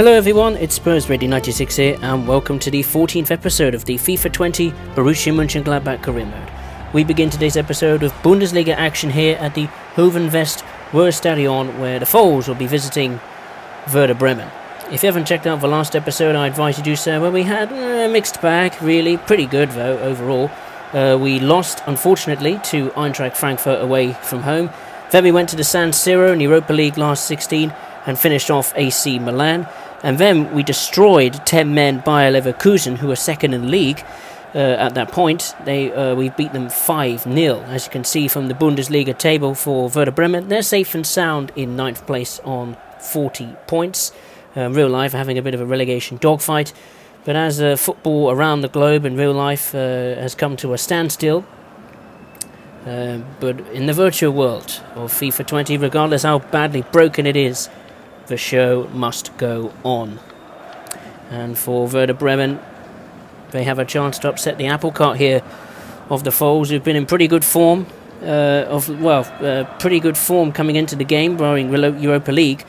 Hello everyone, it's Spurs Radio 96 here and welcome to the 14th episode of the FIFA 20 Borussia Mönchengladbach career mode. We begin today's episode with Bundesliga action here at the Hovenvest Ruhrstadion, where the Fohls will be visiting Werder Bremen. If you haven't checked out the last episode, I advise you do so, where we had a mixed bag, really, pretty good though overall. We lost unfortunately to Eintracht Frankfurt away from home. Then we went to the San Siro in the Europa League last 16 and finished off AC Milan. And then we destroyed 10 men Bayer Leverkusen, who were second in the league at that point. We beat them 5-0. As you can see from the Bundesliga table for Werder Bremen, they're safe and sound in 9th place on 40 points. Real life having a bit of a relegation dogfight. But as football around the globe in real life has come to a standstill, but in the virtual world of FIFA 20, regardless how badly broken it is, the show must go on. And for Werder Bremen, they have a chance to upset the apple cart here of the Fohls, who've been in pretty good form. Pretty good form coming into the game, barring Europa League.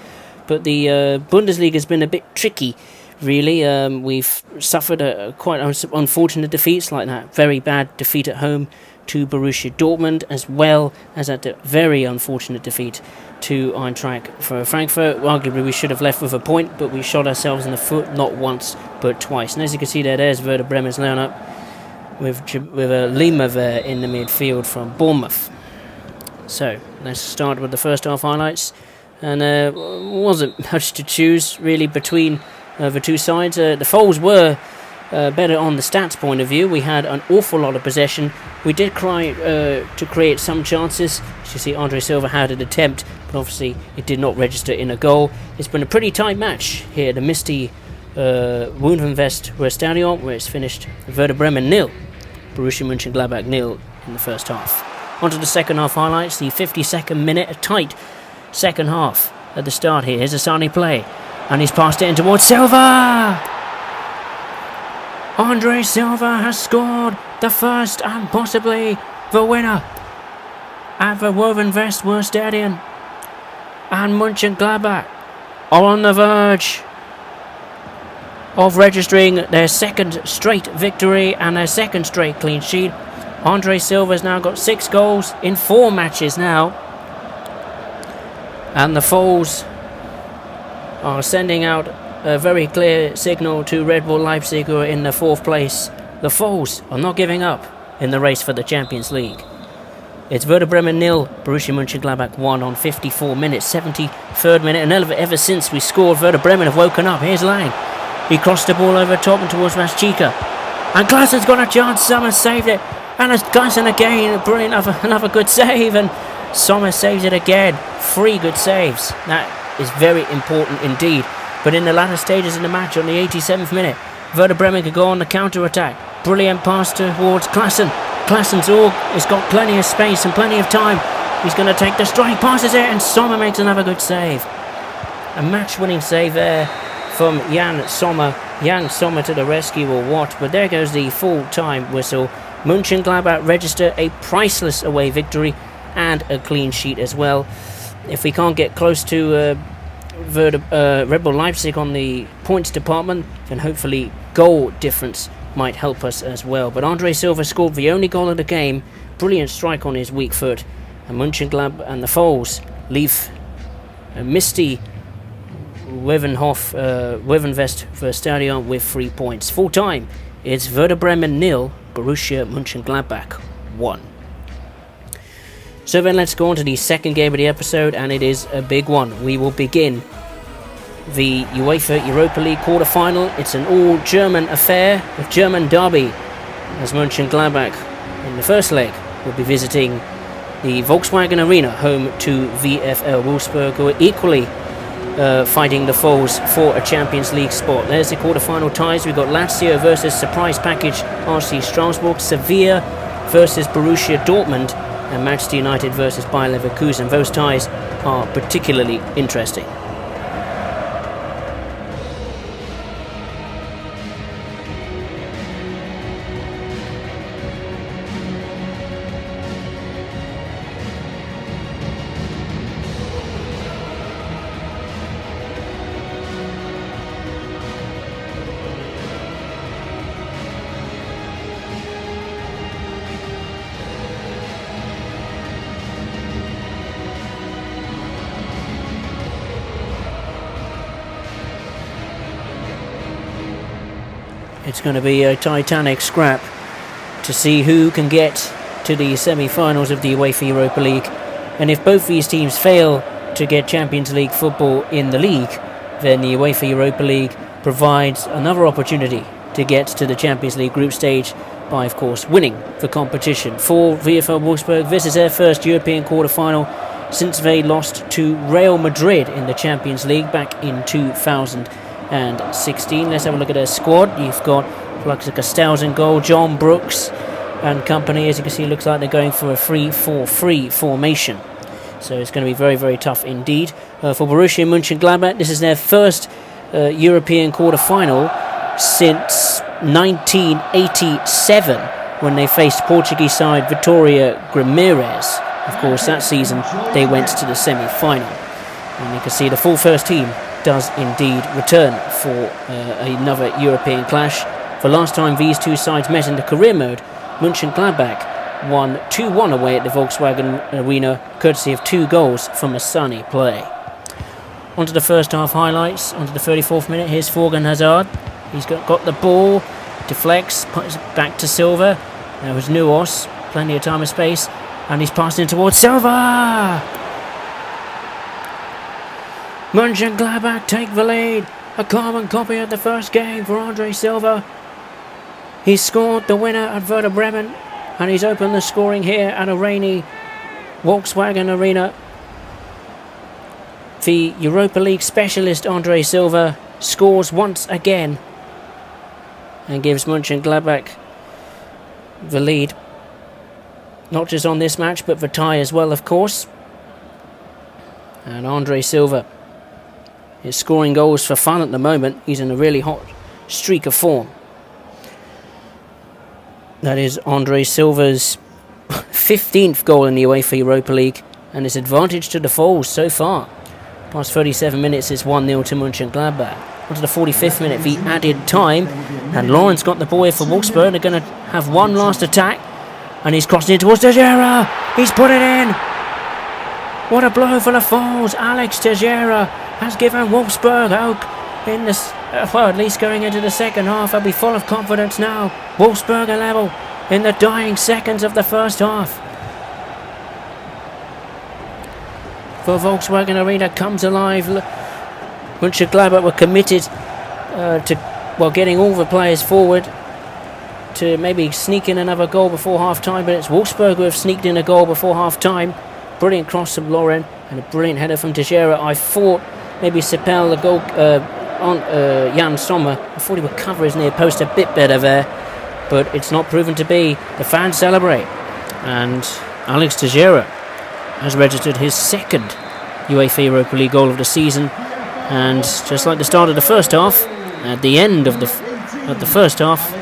But the Bundesliga has been a bit tricky, really. We've suffered quite unfortunate defeats, like that very bad defeat at home to Borussia Dortmund, as well as that very unfortunate defeat to Eintracht Frankfurt. Arguably we should have left with a point, but we shot ourselves in the foot not once but twice. And as you can see there's Werder Bremen's lineup with Lima there in the midfield from Bournemouth. So let's start with the first half highlights. And wasn't much to choose really between the two sides. The Fohls were better on the stats point of view. We had an awful lot of possession. We did try to create some chances. As you see, Andre Silva had an attempt, but obviously it did not register in a goal. It's been a pretty tight match here, the misty Hovenvest Ruhrstadion, where it's finished Werder Bremen 0, Borussia Mönchengladbach 0 in the first half. On to the second half highlights, the 52nd minute, a tight second half at the start here. Here's a sunny play, and he's passed it in towards Silva! Andre Silva has scored the first and possibly the winner at the Hovenvest Ruhrstadion, and Mönchengladbach are on the verge of registering their second straight victory and their second straight clean sheet. Andre Silva's now got 6 goals in 4 matches now, and the Fohls are sending out a very clear signal to Red Bull Leipzig, who are in the 4th place. The Fohls are not giving up in the race for the Champions League. It's Werder Bremen 0, Borussia Mönchengladbach 1 on 54 minutes, 73rd minute, and ever since we scored, Werder Bremen have woken up. Here's Lang. He crossed the ball over top and towards Rashica. And Glassen's got a chance, Sommer saved it. And it's Glassen again, brilliant, another good save, and Sommer saves it again. 3 good saves. That is very important indeed. But in the latter stages of the match, on the 87th minute, Werder Bremen could go on the counter-attack. Brilliant pass towards Glassen. Glassen's has got plenty of space and plenty of time. He's going to take the strike, passes it, and Sommer makes another good save. A match-winning save there from Jan Sommer. Jan Sommer to the rescue, or what? But there goes the full-time whistle. Mönchengladbach register a priceless away victory and a clean sheet as well. If we can't get close to Red Bull Leipzig on the points department, then hopefully goal difference might help us as well. But Andre Silva scored the only goal of the game. Brilliant strike on his weak foot. And Mönchengladbach and the Fohls leave a misty Hovenvest Stadion with 3 points. Full time, it's Werder Bremen 0, Borussia Mönchengladbach 1. So then let's go on to the second game of the episode, and it is a big one. We will begin the UEFA Europa League quarter-final. It's an all-German affair, a German derby, as Mönchengladbach in the first leg will be visiting the Volkswagen Arena, home to VfL Wolfsburg, who are equally fighting the Fohls for a Champions League spot. There's the quarter-final ties. We've got Lazio versus surprise package RC Strasbourg, Sevilla versus Borussia Dortmund, and Manchester United versus Bayer Leverkusen. Those ties are particularly interesting. It's going to be a titanic scrap to see who can get to the semi-finals of the UEFA Europa League. And if both these teams fail to get Champions League football in the league, then the UEFA Europa League provides another opportunity to get to the Champions League group stage by, of course, winning the competition. For VfL Wolfsburg, this is their first European quarter-final since they lost to Real Madrid in the Champions League back in 2016. Let's have a look at their squad. You've got Flux Castells in goal, John Brooks and company. As you can see, it looks like they're going for a 3-4-3 formation. So it's going to be very, very tough indeed. For Borussia Mönchengladbach, this is their first European quarter-final since 1987, when they faced Portuguese side Vitória Guimarães. Of course, that season they went to the semi-final. And you can see the full first team does indeed return for another European clash. The last time these two sides met in the career mode, Mönchengladbach won 2-1 away at the Volkswagen Arena, courtesy of 2 goals from a sunny play. On to the first half highlights, on to the 34th minute. Here's Thorgan Hazard. He's got the ball, deflects, puts it back to Silva. There was Nuos, plenty of time and space, and he's passing towards Silva! Mönchengladbach take the lead. A carbon copy of the first game for Andre Silva. He's scored the winner at Werder Bremen, and he's opened the scoring here at a rainy Volkswagen Arena. The Europa League specialist Andre Silva scores once again and gives Mönchengladbach the lead. Not just on this match, but the tie as well, of course. And Andre Silva is scoring goals for fun at the moment. He's in a really hot streak of form. That is Andre Silva's 15th goal in the UEFA Europa League, and his advantage to the Foles so far. Past 37 minutes, it's 1-0 to Mönchengladbach. On to the 45th minute, the added time, and Lawrence got the ball here for Wolfsburg. They're going to have one last attack, and he's crossing it towards Teixeira. He's put it in. What a blow for the Foles. Alex Teixeira has given Wolfsburg hope in this. Well, at least going into the second half, they'll be full of confidence now. Wolfsburg are level in the dying seconds of the first half. For Volkswagen Arena comes alive. Mönchengladbach were committed to getting all the players forward to maybe sneak in another goal before half-time, but it's Wolfsburg who have sneaked in a goal before half-time. Brilliant cross from Lauren and a brilliant header from Teixeira. I thought maybe Sipel, the goal on Jan Sommer, I thought he would cover his near post a bit better there, but it's not proven to be. The fans celebrate, and Alex Teixeira has registered his second UEFA Europa League goal of the season, and just like the start of the first half, at the end of the first half,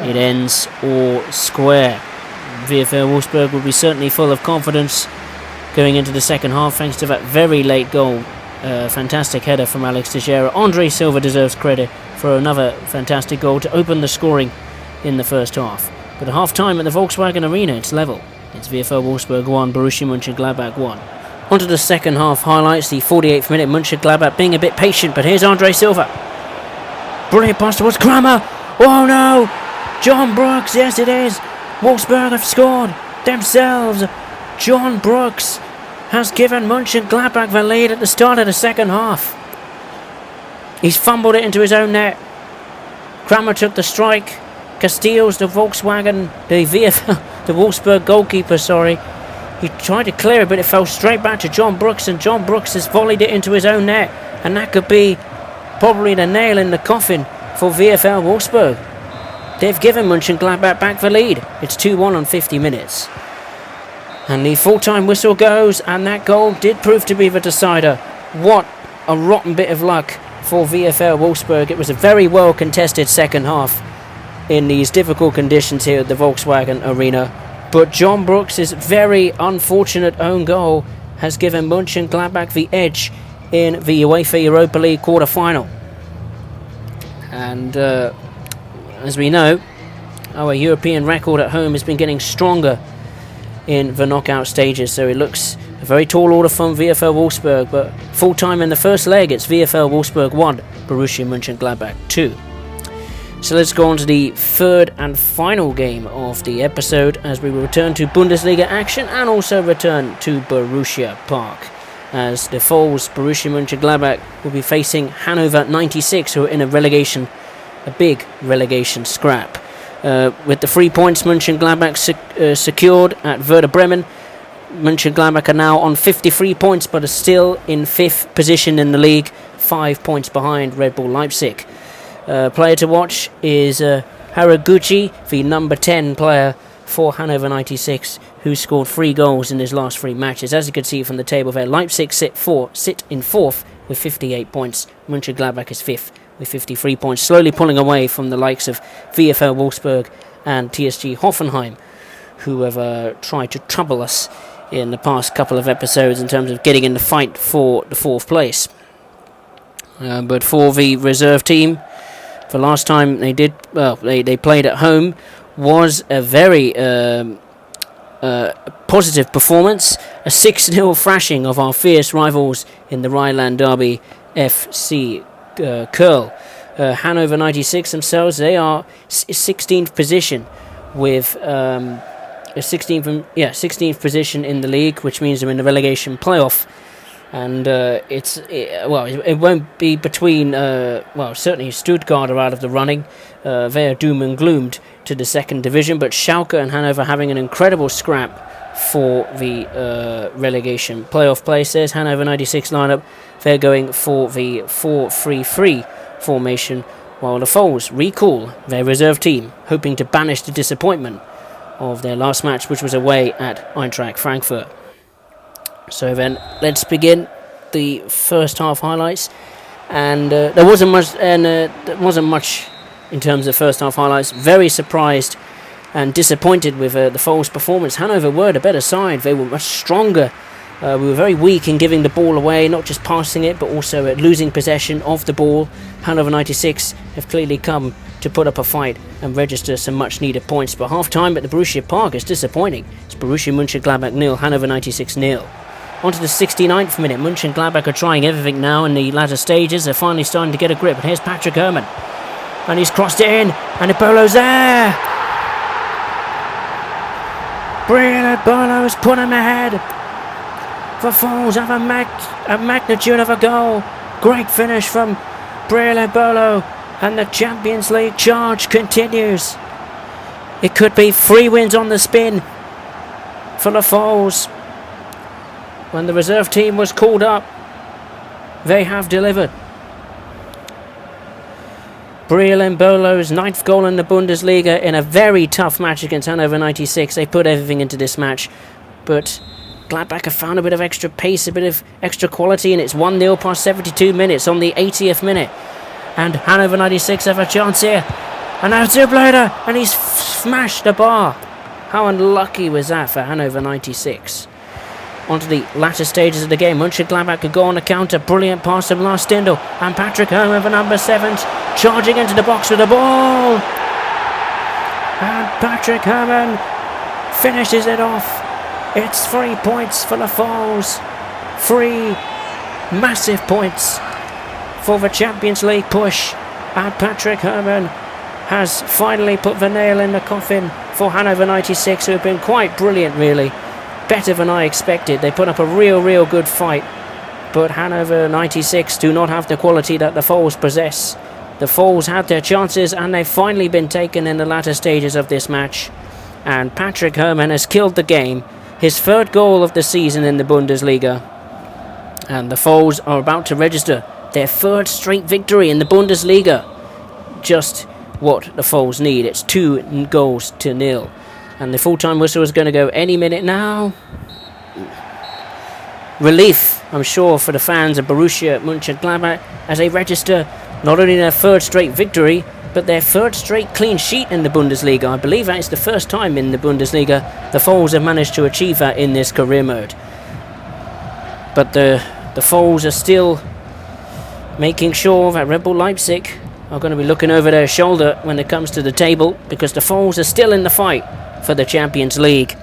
it ends all square. VfL Wolfsburg will be certainly full of confidence going into the second half, thanks to that very late goal. Fantastic header from Alex Teixeira. Andre Silva deserves credit for another fantastic goal to open the scoring in the first half. But at half-time at the Volkswagen Arena, it's level. It's VfL Wolfsburg 1, Borussia Mönchengladbach 1. On to the second half highlights, the 48th minute. Mönchengladbach being a bit patient, but here's Andre Silva. Brilliant pass towards Kramer. Oh no! John Brooks, yes it is. Wolfsburg have scored themselves. John Brooks has given Mönchengladbach the lead at the start of the second half. He's fumbled it into his own net. Kramer took the strike. Castells, the Volkswagen, the Wolfsburg goalkeeper, he tried to clear it, but it fell straight back to John Brooks, and John Brooks has volleyed it into his own net, and that could be probably the nail in the coffin for VfL Wolfsburg. They've given Mönchengladbach back the lead. It's 2-1 on 50 minutes. And the full-time whistle goes, and that goal did prove to be the decider. What a rotten bit of luck for VfL Wolfsburg. It was a very well contested second half in these difficult conditions here at the Volkswagen Arena. But John Brooks' very unfortunate own goal has given Mönchengladbach the edge in the UEFA Europa League quarter-final. And as we know, our European record at home has been getting stronger in the knockout stages, so it looks a very tall order from VfL Wolfsburg, but full time in the first leg it's VfL Wolfsburg 1, Borussia Mönchengladbach 2. So let's go on to the third and final game of the episode as we will return to Bundesliga action and also return to Borussia Park. As the foes, Borussia Mönchengladbach, will be facing Hannover 96, who are in a big relegation scrap. With the 3 points Mönchengladbach secured at Werder Bremen, Mönchengladbach are now on 53 points but are still in 5th position in the league, 5 points behind Red Bull Leipzig. Player to watch is Haraguchi, the number 10 player for Hannover 96, who scored 3 goals in his last 3 matches. As you can see from the table there, Leipzig sit in 4th with 58 points. Mönchengladbach is 5th with 53 points, slowly pulling away from the likes of VfL Wolfsburg and TSG Hoffenheim, who have tried to trouble us in the past couple of episodes in terms of getting in the fight for the 4th place. But for the reserve team, the last time they played at home was a very positive performance, a 6-0 thrashing of our fierce rivals in the Rhineland derby, FC Curl. Hannover 96 themselves, they are 16th position with 16th position in the league, which means they're in the relegation playoff. And it won't be between, certainly Stuttgart are out of the running. They are doom and gloomed to the 2nd division, but Schalke and Hannover having an incredible scrap for the relegation playoff place. There's Hannover 96 lineup. They're going for the 4-3-3 formation, while the foes recall their reserve team, hoping to banish the disappointment of their last match, which was away at Eintracht Frankfurt. So then, let's begin the first half highlights, and there wasn't much in terms of first half highlights. Very surprised and disappointed with the foes' performance. Hannover were the better side; they were much stronger. We were very weak in giving the ball away, not just passing it, but also at losing possession of the ball. Hannover 96 have clearly come to put up a fight and register some much-needed points. But half-time at the Borussia Park is disappointing. It's Borussia Mönchengladbach 0, Hannover 96 0. On to the 69th minute. Mönchengladbach are trying everything now in the latter stages. They're finally starting to get a grip. And here's Patrick Herrmann. And he's crossed it in. And Ibolo's there. Brilliant. Ibolo's put him ahead. The Falls have a magnitude of a goal. Great finish from Brilliant Ibolo. And the Champions League charge continues. It could be 3 wins on the spin for the Falls. When the reserve team was called up, they have delivered. Breel Mbolo's 9th goal in the Bundesliga in a very tough match against Hannover 96. They put everything into this match, but Gladbach have found a bit of extra pace, a bit of extra quality, and it's 1-0 past 72 minutes on the 80th minute. And Hannover 96 have a chance here. And now Zublader, and he's smashed the bar. How unlucky was that for Hannover 96? Onto the latter stages of the game. Mönchengladbach could go on the counter. Brilliant pass from Lars Stindl. And Patrick Herrmann for number 7, charging into the box with the ball. And Patrick Herrmann finishes it off. It's 3 points for the Falls. 3 massive points for the Champions League push. And Patrick Herrmann has finally put the nail in the coffin for Hannover 96, who have been quite brilliant, really. Better than I expected. They put up a real good fight, but Hannover 96 do not have the quality that the Falls possess. The Falls had their chances and they've finally been taken in the latter stages of this match, and Patrick Herrmann has killed the game, his 3rd goal of the season in the Bundesliga, and the Falls are about to register their 3rd straight victory in the Bundesliga. Just what the Falls need. It's 2-0. And the full-time whistle is going to go any minute now. Relief, I'm sure, for the fans of Borussia Mönchengladbach as they register not only their 3rd straight victory, but their 3rd straight clean sheet in the Bundesliga. I believe that is the first time in the Bundesliga the Falls have managed to achieve that in this career mode. But the Falls are still making sure that Red Bull Leipzig are going to be looking over their shoulder when it comes to the table, because the Falls are still in the fight for the Champions League.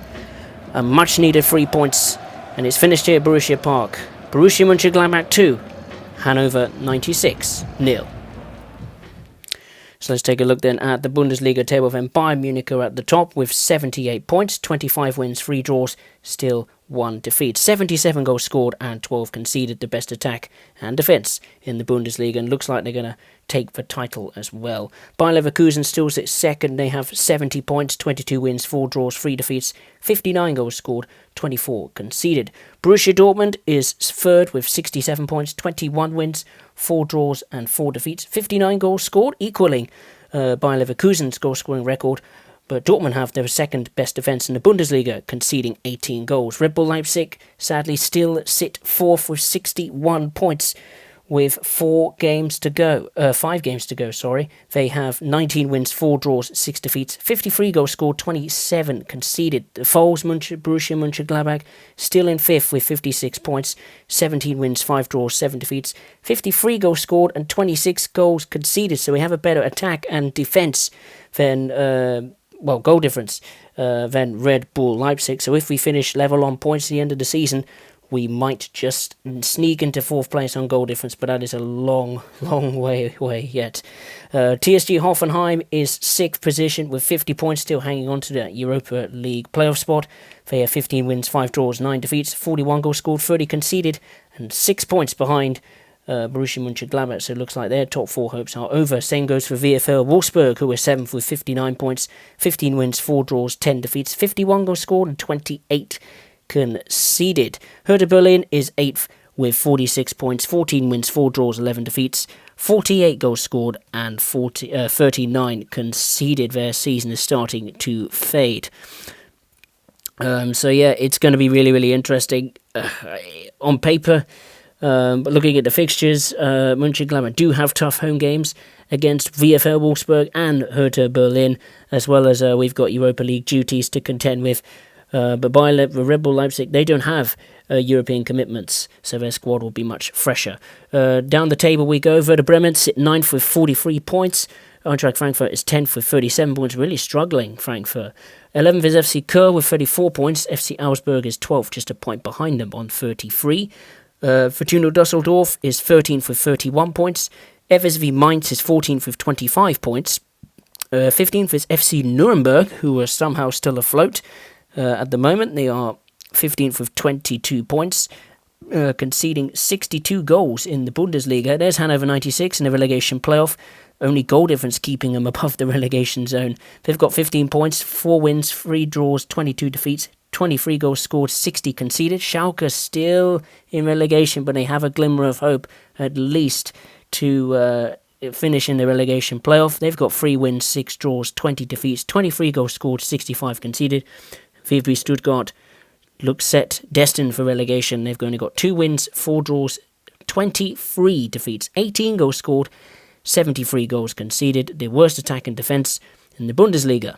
A much needed 3 points, and it's finished here at Borussia Park. Borussia Mönchengladbach 2, Hannover 96 0. So let's take a look then at the Bundesliga table. Then Bayern Munich are at the top with 78 points, 25 wins, 3 draws, still 1 defeat. 77 goals scored and 12 conceded, the best attack and defence in the Bundesliga, and looks like they're going to take the title as well. Bayer Leverkusen still sits second. They have 70 points, 22 wins, 4 draws, 3 defeats, 59 goals scored, 24 conceded. Borussia Dortmund is third with 67 points, 21 wins, 4 draws and 4 defeats, 59 goals scored, equaling Bayer Leverkusen's goal-scoring record. But Dortmund have their second best defence in the Bundesliga, conceding 18 goals. Red Bull Leipzig sadly still sit fourth with 61 points with 5 games to go. They have 19 wins, 4 draws, 6 defeats, 53 goals scored, 27 conceded. The Borussia Mönchengladbach still in fifth with 56 points, 17 wins, 5 draws, 7 defeats, 53 goals scored and 26 goals conceded. So we have a better attack and defence than goal difference than Red Bull Leipzig. So if we finish level on points at the end of the season, we might just sneak into 4th place on goal difference, but that is a long way away yet. TSG Hoffenheim is 6th position with 50 points, still hanging on to the Europa League playoff spot. They have 15 wins, 5 draws, 9 defeats, 41 goals scored, 30 conceded, and 6 points behind Borussia Mönchengladbach, so it looks like their top 4 hopes are over. Same goes for VfL Wolfsburg, who are 7th with 59 points, 15 wins, 4 draws, 10 defeats, 51 goals scored and 28 conceded. Hertha Berlin is 8th with 46 points, 14 wins, 4 draws, 11 defeats, 48 goals scored and 39 conceded. Their season is starting to fade. So yeah, it's going to be really interesting on paper. But looking at the fixtures, Mönchengladbach do have tough home games against VfL Wolfsburg and Hertha Berlin, as well as we've got Europa League duties to contend with. But by Red Bull Leipzig, they don't have European commitments, so their squad will be much fresher. Down the table we go. Werder Bremen sit 9th with 43 points. Eintracht Frankfurt is 10th with 37 points, really struggling, Frankfurt. 11th is FC Köln with 34 points. FC Augsburg is 12th, just a point behind them on 33. Fortuna Düsseldorf is 13th with 31 points. FSV Mainz is 14th with 25 points. 15th is FC Nuremberg, who are somehow still afloat. At the moment, they are 15th with 22 points, conceding 62 goals in the Bundesliga. There's Hannover 96 in the relegation playoff. Only goal difference keeping them above the relegation zone. They've got 15 points, 4 wins, 3 draws, 22 defeats, 23 goals scored, 60 conceded. Schalke still in relegation, but they have a glimmer of hope, at least, to finish in the relegation playoff. They've got 3 wins, 6 draws, 20 defeats, 23 goals scored, 65 conceded. VfB Stuttgart looks destined for relegation. They've only got 2 wins, 4 draws, 23 defeats, 18 goals scored, 73 goals conceded. The worst attack and defence in the Bundesliga.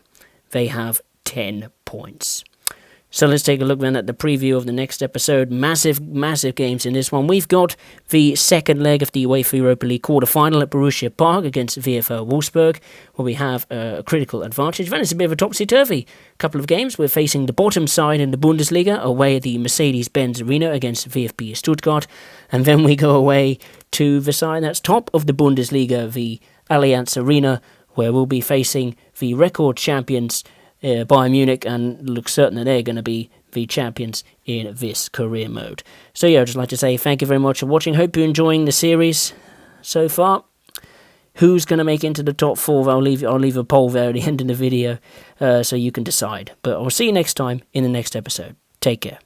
They have 10 points. So let's take a look then at the preview of the next episode. Massive games in this one. We've got the second leg of the UEFA Europa League quarter-final at Borussia Park against VfL Wolfsburg, where we have a critical advantage. Then it's a bit of a topsy-turvy couple of games. We're facing the bottom side in the Bundesliga, away at the Mercedes-Benz Arena against VfB Stuttgart. And then we go away to the side that's top of the Bundesliga, the Allianz Arena, where we'll be facing the record champions Bayern Munich, and looks certain that they're going to be the champions in this career mode. So yeah, I'd just like to say thank you very much for watching. Hope you're enjoying the series so far. Who's going to make into the top 4? I'll leave a poll there at the end of the video so you can decide. But I'll see you next time in the next episode. Take care.